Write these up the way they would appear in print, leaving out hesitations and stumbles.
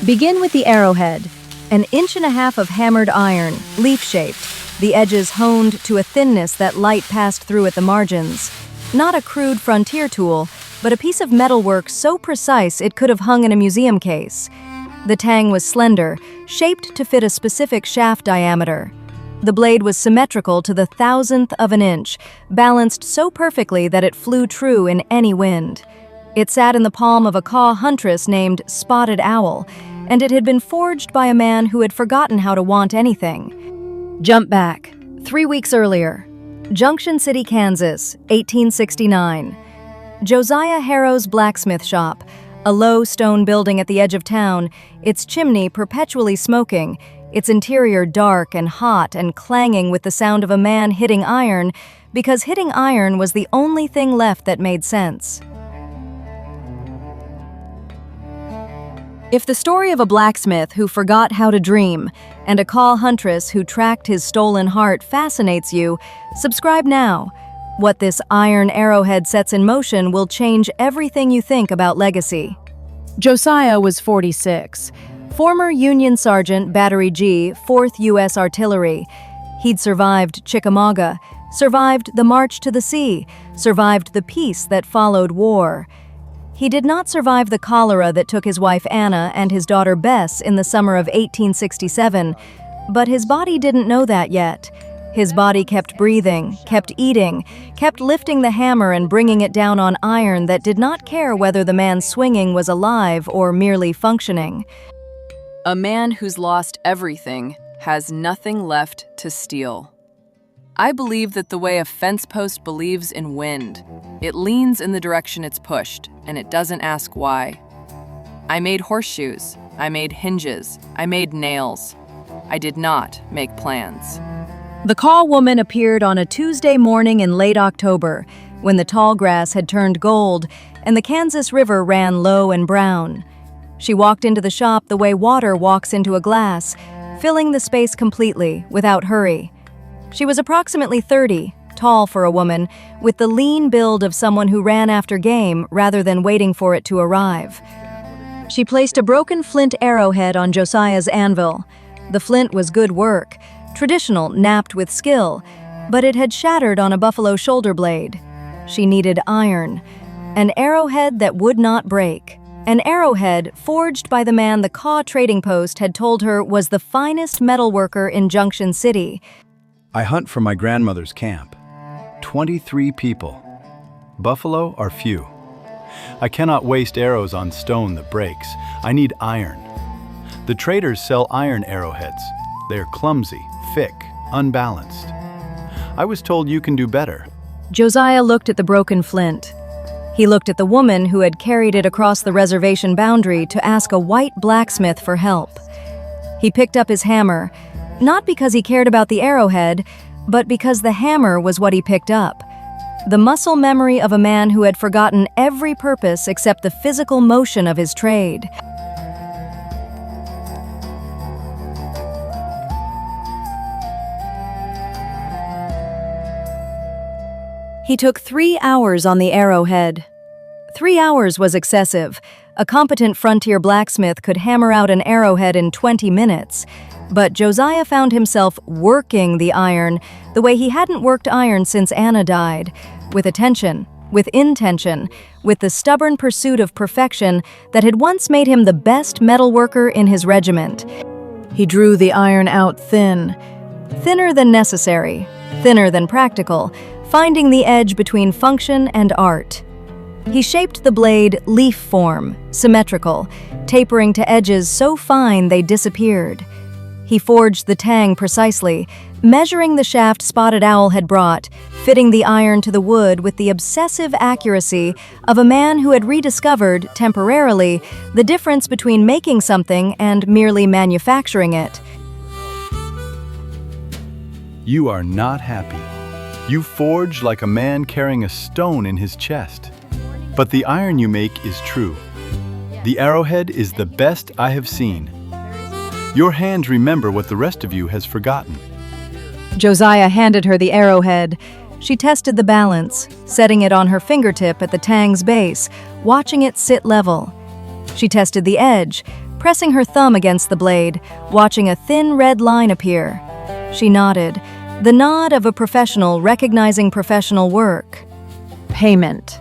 Begin with the arrowhead, an 1.5 inch of hammered iron, leaf-shaped, the edges honed to a thinness that light passed through at the margins. Not a crude frontier tool, but a piece of metalwork so precise it could have hung in a museum case. The tang was slender, shaped to fit a specific shaft diameter. The blade was symmetrical to the 1,000th of an inch, balanced so perfectly that it flew true in any wind. It sat in the palm of a Kaw Huntress named Spotted Owl, and it had been forged by a man who had forgotten how to want anything. Jump back, 3 weeks earlier. Junction City, Kansas, 1869. Josiah Harrow's blacksmith shop, a low stone building at the edge of town, its chimney perpetually smoking, its interior dark and hot and clanging with the sound of a man hitting iron, because hitting iron was the only thing left that made sense. If the story of a blacksmith who forgot how to dream and a Kaw Huntress who tracked his stolen heart fascinates you, subscribe now. What this iron arrowhead sets in motion will change everything you think about legacy. Josiah was 46, former Union Sergeant Battery G, 4th U.S. Artillery. He'd survived Chickamauga, survived the March to the Sea, survived the peace that followed war. He did not survive the cholera that took his wife Anna and his daughter Bess in the summer of 1867, but his body didn't know that yet. His body kept breathing, kept eating, kept lifting the hammer and bringing it down on iron that did not care whether the man swinging was alive or merely functioning. A man who's lost everything has nothing left to steal. I believe that the way a fence post believes in wind, it leans in the direction it's pushed, and it doesn't ask why. I made horseshoes, I made hinges, I made nails. I did not make plans. The Kaw woman appeared on a Tuesday morning in late October, when the tall grass had turned gold and the Kansas River ran low and brown. She walked into the shop the way water walks into a glass, filling the space completely, without hurry. She was approximately 30, tall for a woman, with the lean build of someone who ran after game rather than waiting for it to arrive. She placed a broken flint arrowhead on Josiah's anvil. The flint was good work, traditional, knapped with skill, but it had shattered on a buffalo shoulder blade. She needed iron, an arrowhead that would not break. An arrowhead forged by the man the Kaw trading post had told her was the finest metalworker in Junction City. I hunt from my grandmother's camp. 23 people. Buffalo are few. I cannot waste arrows on stone that breaks. I need iron. The traders sell iron arrowheads. They are clumsy, thick, unbalanced. I was told you can do better. Josiah looked at the broken flint. He looked at the woman who had carried it across the reservation boundary to ask a white blacksmith for help. He picked up his hammer, not because he cared about the arrowhead, but because the hammer was what he picked up. The muscle memory of a man who had forgotten every purpose except the physical motion of his trade. He took 3 hours on the arrowhead. 3 hours was excessive. A competent frontier blacksmith could hammer out an arrowhead in 20 minutes. But Josiah found himself working the iron the way he hadn't worked iron since Anna died, with attention, with intention, with the stubborn pursuit of perfection that had once made him the best metalworker in his regiment. He drew the iron out thin, thinner than necessary, thinner than practical, finding the edge between function and art. He shaped the blade leaf form, symmetrical, tapering to edges so fine they disappeared. He forged the tang precisely, measuring the shaft Spotted Owl had brought, fitting the iron to the wood with the obsessive accuracy of a man who had rediscovered, temporarily, the difference between making something and merely manufacturing it. You are not happy. You forge like a man carrying a stone in his chest. But the iron you make is true. The arrowhead is the best I have seen. Your hands remember what the rest of you has forgotten. Josiah handed her the arrowhead. She tested the balance, setting it on her fingertip at the tang's base, watching it sit level. She tested the edge, pressing her thumb against the blade, watching a thin red line appear. She nodded, the nod of a professional recognizing professional work. Payment.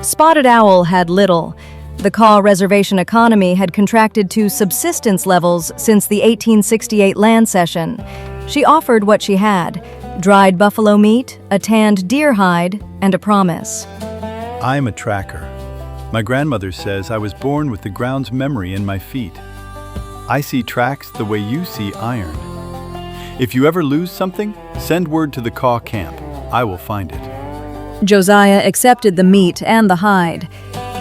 Spotted Owl had little. The Kaw reservation economy had contracted to subsistence levels since the 1868 land cession. She offered what she had: dried buffalo meat, a tanned deer hide, and a promise. I'm a tracker. My grandmother says I was born with the ground's memory in my feet. I see tracks the way you see iron. If you ever lose something, send word to the Kaw camp. I will find it. Josiah accepted the meat and the hide.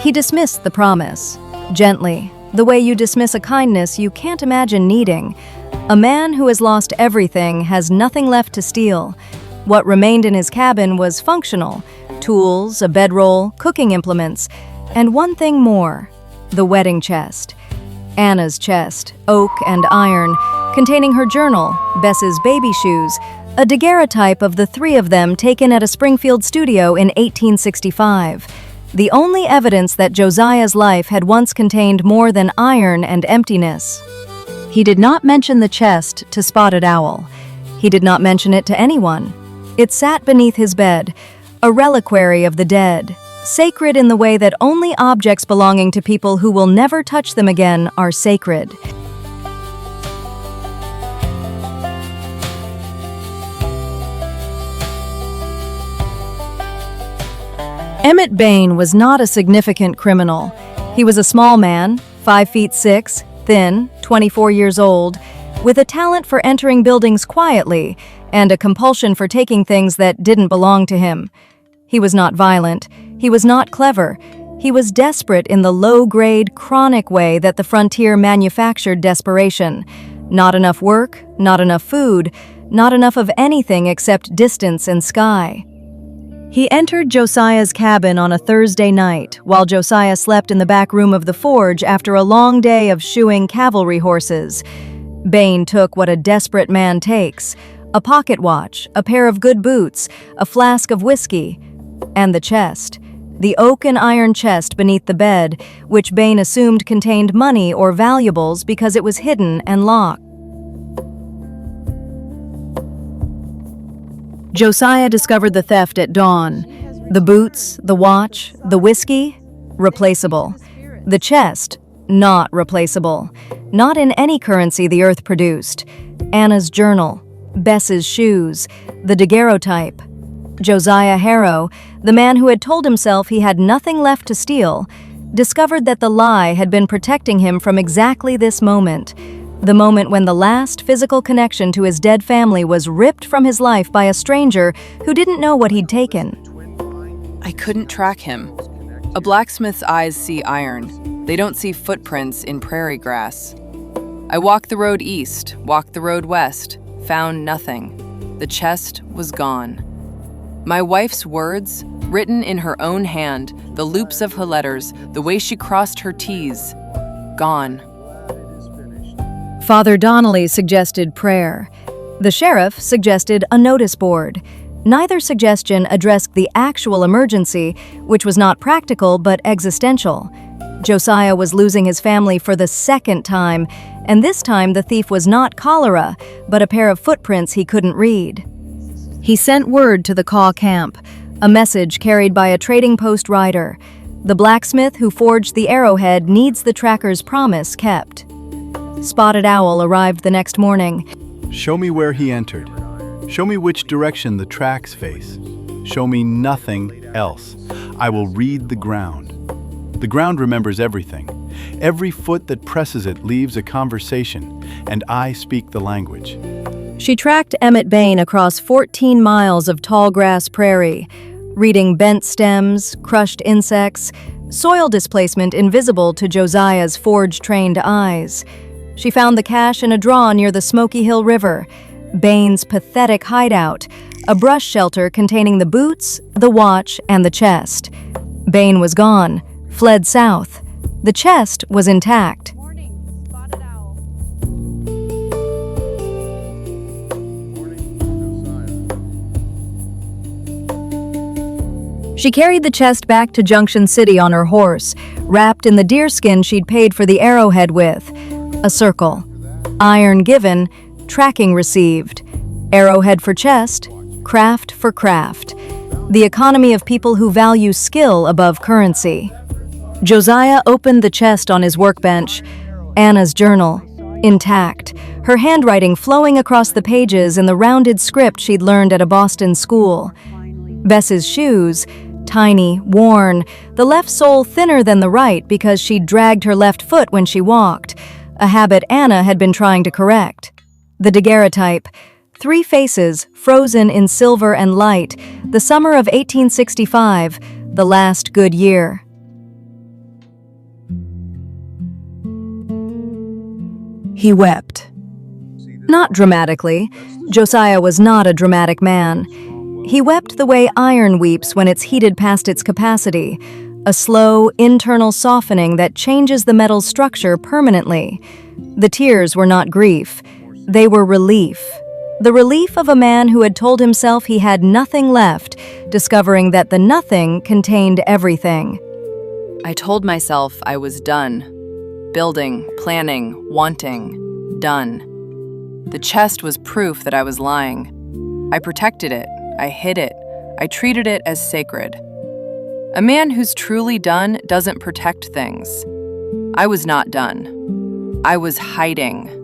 He dismissed the promise, gently, the way you dismiss a kindness you can't imagine needing. A man who has lost everything has nothing left to steal. What remained in his cabin was functional: tools, a bedroll, cooking implements, and one thing more: the wedding chest. Anna's chest, oak and iron, containing her journal, Bess's baby shoes, a daguerreotype of the three of them taken at a Springfield studio in 1865. The only evidence that Josiah's life had once contained more than iron and emptiness. He did not mention the chest to Spotted Owl. He did not mention it to anyone. It sat beneath his bed, a reliquary of the dead, sacred in the way that only objects belonging to people who will never touch them again are sacred. Emmett Bain was not a significant criminal. He was a small man, 5'6", thin, 24 years old, with a talent for entering buildings quietly and a compulsion for taking things that didn't belong to him. He was not violent. He was not clever. He was desperate in the low-grade, chronic way that the frontier manufactured desperation. Not enough work, not enough food, not enough of anything except distance and sky. He entered Josiah's cabin on a Thursday night while Josiah slept in the back room of the forge after a long day of shoeing cavalry horses. Bain took what a desperate man takes: a pocket watch, a pair of good boots, a flask of whiskey, and the chest. The oak and iron chest beneath the bed, which Bain assumed contained money or valuables because it was hidden and locked. Josiah discovered the theft at dawn. The boots, the watch, the whiskey, replaceable. The chest, not replaceable. Not in any currency the earth produced. Anna's journal, Bess's shoes, the daguerreotype. Josiah Harrow, the man who had told himself he had nothing left to steal, discovered that the lie had been protecting him from exactly this moment. The moment when the last physical connection to his dead family was ripped from his life by a stranger who didn't know what he'd taken. I couldn't track him. A blacksmith's eyes see iron. They don't see footprints in prairie grass. I walked the road east, walked the road west, found nothing. The chest was gone. My wife's words, written in her own hand, the loops of her letters, the way she crossed her T's, gone. Father Donnelly suggested prayer. The sheriff suggested a notice board. Neither suggestion addressed the actual emergency, which was not practical but existential. Josiah was losing his family for the second time, and this time the thief was not cholera, but a pair of footprints he couldn't read. He sent word to the Kaw camp, a message carried by a trading post rider. The blacksmith who forged the Arrowhead needs the tracker's promise kept. Spotted Owl arrived the next morning. Show me where he entered. Show me which direction the tracks face. Show me nothing else. I will read the ground. The ground remembers everything. Every foot that presses it leaves a conversation, and I speak the language. She tracked Emmett Bain across 14 miles of tall grass prairie, reading bent stems, crushed insects, soil displacement invisible to Josiah's forge-trained eyes. She found the cache in a draw near the Smoky Hill River, Bain's pathetic hideout, a brush shelter containing the boots, the watch, and the chest. Bain was gone, fled south. The chest was intact. She carried the chest back to Junction City on her horse, wrapped in the deerskin she'd paid for the arrowhead with. A circle. Iron given, tracking received. Arrowhead for chest, craft for craft. The economy of people who value skill above currency. Josiah opened the chest on his workbench. Anna's journal, intact, her handwriting flowing across the pages in the rounded script she'd learned at a Boston school. Bess's shoes, tiny, worn, the left sole thinner than the right because she'd dragged her left foot when she walked, a habit Anna had been trying to correct. The daguerreotype, 3 faces, frozen in silver and light, the summer of 1865, the last good year. He wept. Not dramatically. Josiah was not a dramatic man. He wept the way iron weeps when it's heated past its capacity, a slow, internal softening that changes the metal's structure permanently. The tears were not grief. They were relief. The relief of a man who had told himself he had nothing left, discovering that the nothing contained everything. I told myself I was done. Building, planning, wanting, done. The chest was proof that I was lying. I protected it, I hid it, I treated it as sacred. A man who's truly done doesn't protect things. I was not done. I was hiding.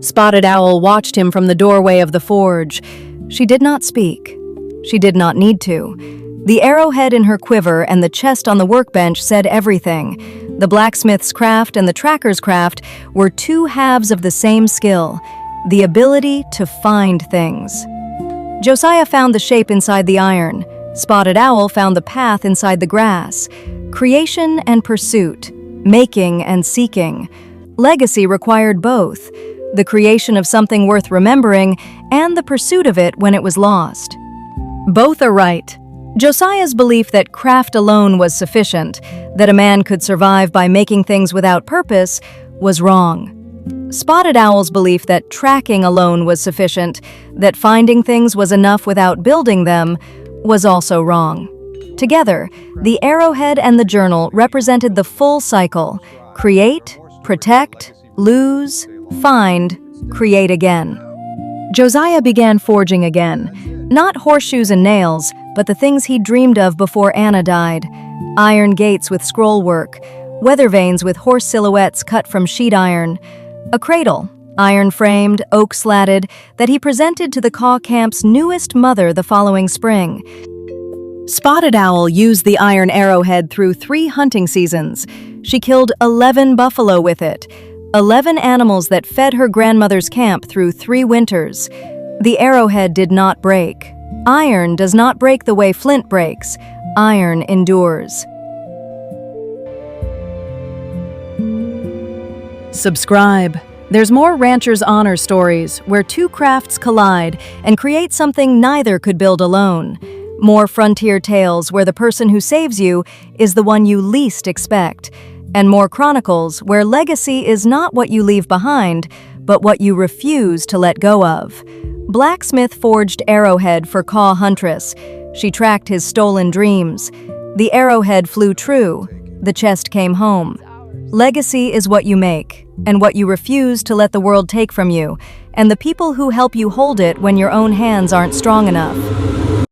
Spotted Owl watched him from the doorway of the forge. She did not speak. She did not need to. The arrowhead in her quiver and the chest on the workbench said everything. The blacksmith's craft and the tracker's craft were 2 halves of the same skill, the ability to find things. Josiah found the shape inside the iron. Spotted Owl found the path inside the grass. Creation and pursuit, making and seeking. Legacy required both, the creation of something worth remembering and the pursuit of it when it was lost. Both are right. Josiah's belief that craft alone was sufficient, that a man could survive by making things without purpose, was wrong. Spotted Owl's belief that tracking alone was sufficient, that finding things was enough without building them, was also wrong. Together, the arrowhead and the journal represented the full cycle: create, protect, lose, find, create again. Josiah began forging again. Not horseshoes and nails, but the things he dreamed of before Anna died. Iron gates with scroll work, weather vanes with horse silhouettes cut from sheet iron, a cradle, iron-framed, oak-slatted, that he presented to the Kaw camp's newest mother the following spring. Spotted Owl used the iron arrowhead through 3 hunting seasons. She killed 11 buffalo with it, 11 animals that fed her grandmother's camp through 3 winters. The arrowhead did not break. Iron does not break the way flint breaks. Iron endures. Subscribe. There's more Rancher's Honor stories where 2 crafts collide and create something neither could build alone. More frontier tales where the person who saves you is the one you least expect. And more Chronicles where legacy is not what you leave behind, but what you refuse to let go of. Blacksmith forged Arrowhead for Kaw Huntress. She tracked his stolen dreams. The arrowhead flew true. The chest came home. Legacy is what you make, and what you refuse to let the world take from you, and the people who help you hold it when your own hands aren't strong enough.